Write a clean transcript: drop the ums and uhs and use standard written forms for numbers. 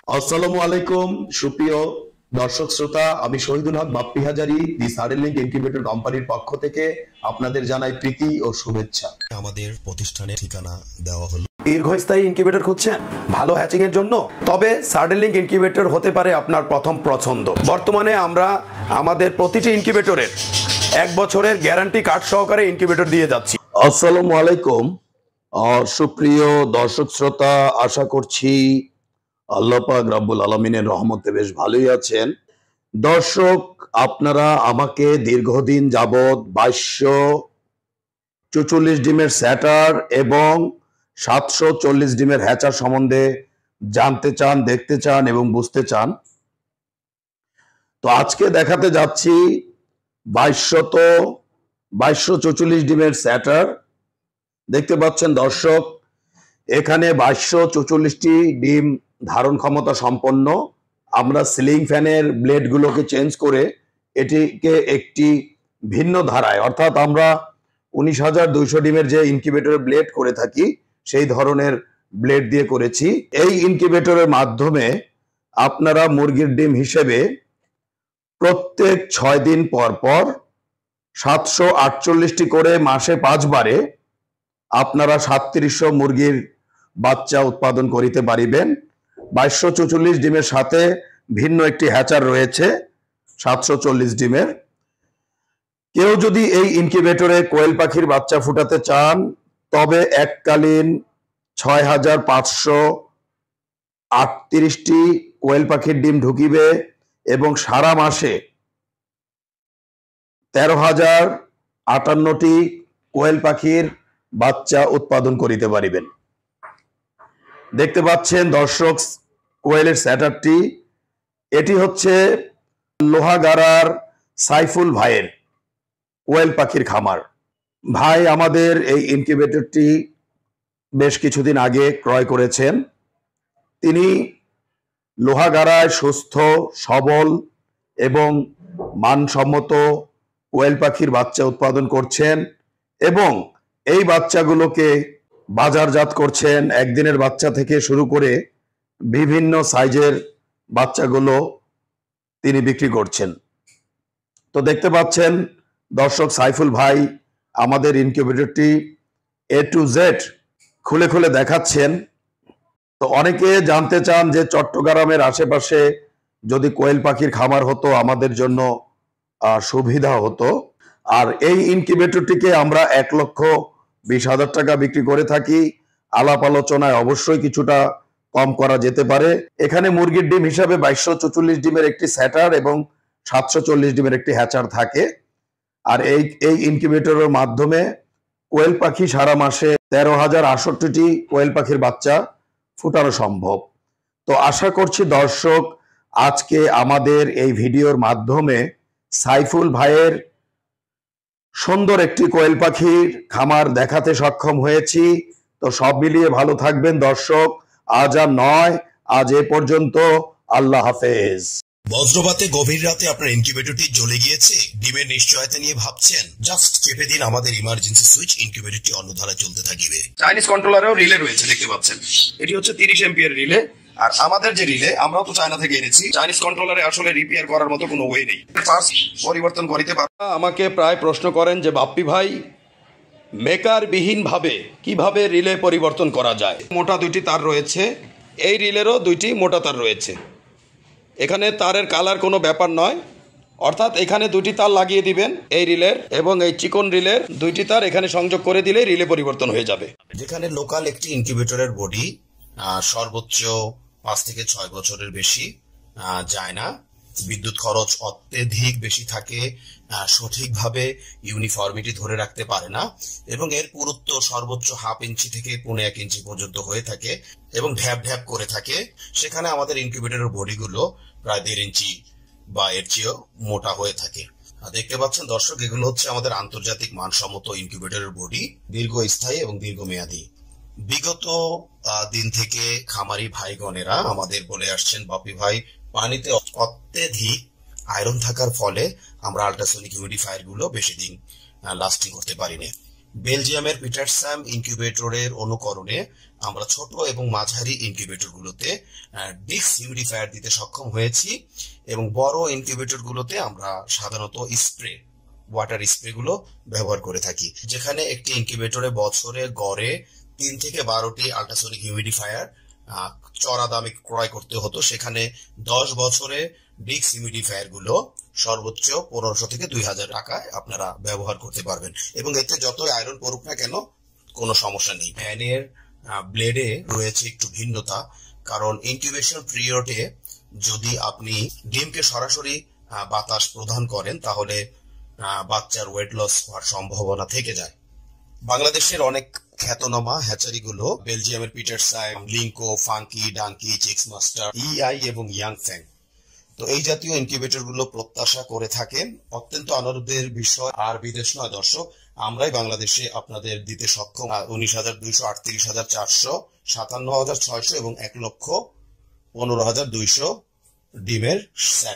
আসসালামু আলাইকুম সুপ্রিয় দর্শক শ্রোতা, আমি শহীদুল হক বাপ্পি হাজারি দি সাডেনলিংক ইনকিউবেটর কোম্পানির পক্ষ থেকে আপনাদের জানাই প্রীতি ও শুভেচ্ছা। আমাদের প্রতিষ্ঠানের ঠিকানা দেওয়া হলো। দীর্ঘস্থায়ী ইনকিউবেটর খুঁজছেন ভালো হ্যাচিং এর জন্য? তবে সাডেনলিংক ইনকিউবেটর হতে পারে আপনার প্রথম পছন্দ। বর্তমানে আমরা আমাদের প্রতিটি ইনকিউবেটরের 1 বছরের গ্যারান্টি কার্ড সহকারে ইনকিউবেটর দিয়ে যাচ্ছি। আসসালামু আলাইকুম সুপ্রিয় দর্শক শ্রোতা, আশা করছি আল্লাহ পাক রব্বুল আলামিনের রহমতে বেশ ভালোই আছেন। দর্শক, আপনারা আমাকে দীর্ঘদিন যাবৎ 2244 ডিমের স্যাটার এবং 740 ডিমের হ্যাচার সম্বন্ধে জানতে চান, দেখতে চান এবং বুঝতে চান। তো আজকে দেখাতে যাচ্ছি 2244 ডিমের স্যাটার। দেখতে পাচ্ছেন দর্শক, এখানে 2244টি ডিম ধারণ ক্ষমতা সম্পন্ন। আমরা সিলিং ফ্যানের ব্লেডগুলোকে চেঞ্জ করে এটিকে একটি ভিন্ন ধারায়, অর্থাৎ আমরা 19,200 ডিমের যে ইনকিউবেটরের ব্লেড করে থাকি সেই ধরনের ব্লেড দিয়ে করেছি। এই ইনকিউবেটরের মাধ্যমে আপনারা মুরগির ডিম হিসেবে প্রত্যেক 6 দিন পর পর 748টি করে মাসে 5 বারে আপনারা 3700 মুরগির বাচ্চা উৎপাদন করিতে পারিবেন। 2244 ডিমের সাথে ভিন্ন একটি হ্যাচার রয়েছে 740 ডিমের। কেউ যদি এই ইনকিউবেটরে কোয়েল পাখির বাচ্চা ফুটাতে চান তবে এককালীন 6538টি কোয়েল পাখির ডিম ঢুকিবে এবং সারা মাসে 13,058টি কোয়েল পাখির বাচ্চা উৎপাদন করিতে পারিবেন। দেখতে পাচ্ছেন দর্শক কোয়েলের স্যাটারটি, এটি হচ্ছে লোহাগাড়ার সাইফুল ভাইয়ের কোয়েল পাখির খামার। ভাই আমাদের এই ইনকিউবেটরটি বেশ কিছুদিন আগে ক্রয় করেছেন। তিনি লোহাগাড়ায় সুস্থ সবল এবং মানসম্মত কোয়েল পাখির বাচ্চা উৎপাদন করছেন এবং এই বাচ্চাগুলোকে বাজারজাত করছেন। একদিনের বাচ্চা থেকে শুরু করে বিভিন্ন সাইজের বাচ্চাগুলো তিনি বিক্রি করছেন। তো দেখতে পাচ্ছেন দর্শক, সাইফুল ভাই আমাদের ইনকিউবেটরটি A to Z খুলে খুলে দেখাচ্ছেন। তো অনেকে জানতে চান যে চট্টগ্রামের আশেপাশে যদি কোয়েল পাখির খামার হতো আমাদের জন্য সুবিধা হতো। আর এই ইনকিউবেটরটিকে আমরা 1,20,000 টাকা বিক্রি করে থাকি। আলাপ আলোচনায় অবশ্যই কিছুটা কম করা যেতে পারে। এখানে মুরগির ডিম হিসাবে 2244 ডিমের একটি স্যাটার এবং 740 ডিমের একটি হ্যাচার থাকে। আর এই ইনকিউবেটরের মাধ্যমে কোয়েল পাখি সারা মাসে 13,068টি কোয়েল পাখির বাচ্চা ফুটানো সম্ভব। তো আশা করছি দর্শক, আজকে আমাদের এই ভিডিওর মাধ্যমে সাইফুল ভাইয়ের সুন্দর একটি কোয়েল পাখির খামার দেখাতে সক্ষম হয়েছি। তো সব মিলিয়ে ভালো থাকবেন দর্শক। আজ আর নয়, আজ এ পর্যন্ত। আল্লাহ হাফেজ। বজ্রপাতে গভীর রাতে আপনার ইনকিউবেটরটি জ্বলে গিয়েছে? ডিমের নিশ্চয়তা নিয়ে ভাবছেন? জাস্ট চেপে দিন আমাদের ইমার্জেন্সি সুইচ, ইনকিউবেটরটি অন্য ধারায় চলতে থাকবে। চাইনিজ কন্ট্রোলারেও রিলে রয়েছে, দেখতে পাচ্ছেন। এটি হচ্ছে 30 এম্পিয়ার রিলে। আর আমাদের যে রিলে, আমরাও তো চায়না থেকে এনেছি। চাইনিজ কন্ট্রোলারে আসলে রিপেয়ার করার মতো কোনো ওয়ে নেই, চার্জ পরিবর্তন করিতে পারে। আমাকে প্রায় প্রশ্ন করেন যে বাপ্পি ভাই, মেকার বিহীন ভাবে কিভাবে রিলে পরিবর্তন করা যায়। মোটা 2টি তার রয়েছে, এই রিলেরও 2টি মোটা তার রয়েছে। এখানে তারের কালার কোনো ব্যাপার নয়, অর্থাৎ এখানে 2টি তার লাগিয়ে দিবেন এই রিলের এবং এই চিকন রিলের 2টি তার এখানে সংযোগ করে দিলে রিলে পরিবর্তন হয়ে যাবে। যেখানে লোকাল একটি ইনকিউবেটরের বডি সর্বোচ্চ 5 থেকে 6 বছরের বেশি যায় না, বিদ্যুৎ খরচ অত্যধিক বেশি থাকে, সঠিকভাবে ইউনিফর্মিটি ধরে রাখতে পারে না এবং এর পুরুত্ব সর্বোচ্চ 1/2 ইঞ্চি থেকে 1.25 ইঞ্চি পর্যন্ত হয়ে থাকে এবং ঢ্যাপ ঢ্যাপ করে থাকে, সেখানে আমাদের ইনকিউবেটরের বডিগুলো প্রায় 1.5 ইঞ্চি বা এর চেয়েও মোটা হয়ে থাকে। দেখতে পাচ্ছেন দর্শক, এগুলো হচ্ছে আমাদের আন্তর্জাতিক মানসম্মত ইনকিউবেটরের বডি, দীর্ঘস্থায়ী এবং দীর্ঘমেয়াদী। বিগত দিন থেকে খামারি ভাইগণেরা আমাদের বলে আসছেন, বাপি ভাই, পানিতে অত্যধিক আয়রন থাকার ফলে আমরা আল্ট্রাসনিক হিউমিডিফায়ার গুলো বেশি দিন লাস্টিং করতে পারি না। বেলজিয়ামের পিটারসাম ইনকিউবেটরের অনুকরণে আমরা ছোট এবং মাঝারি ইনকিউবেটরগুলোতে ডিস্ক হিউমিডিফায়ার দিতে সক্ষম হয়েছি, এবং বড় ইনকিউবেটরগুলোতে আমরা সাধারণত ওয়াটার স্প্রে গুলো ব্যবহার করে থাকি, যেখানে একটি ইনকিউবেটরে বছরে গড়ে 3 থেকে 12টি আল্ট্রাসনিক হিউমিডিফায়ার চড়া দামে ক্রয় করতে হতো, সেখানে 10 বছরে ডিস্ক হিউমিডিফায়ার গুলো সর্বোচ্চ 1500 থেকে 2000 টাকায় আপনারা ব্যবহার করতে পারবেন, এবং এতে যতই আয়রন পড়ুক না কেন কোনো সমস্যা নেই। ফ্যানের ব্লেডে রয়েছে একটু ভিন্নতা, কারণ ইনকিউবেশন পিরিয়ডে যদি আপনি ডিমকে সরাসরি বাতাস প্রদান করেন তাহলে বাচ্চার ওয়েট লস হওয়ার সম্ভাবনা থেকে যায়। বাংলাদেশের অনেক খ্যাতনামা হ্যাচারিগুলো বেলজিয়ামের পিটারসাম, লিঙ্কো, ফাঙ্কি, ডাঙ্কি, চিক্স মাস্টার, ইআই এবং ইয়াংফ্যাং, তো এই জাতীয় ইনকিউবেটর গুলো প্রত্যাশা করে থাকেন। অত্যন্ত আনন্দের বিষয় আর বিদেশ নয় দর্শক, আমরাই বাংলাদেশে আপনাদের দিতে সক্ষম 19,200, 38,400, 57,600 এবং 1,15,200 ডিমের সেট।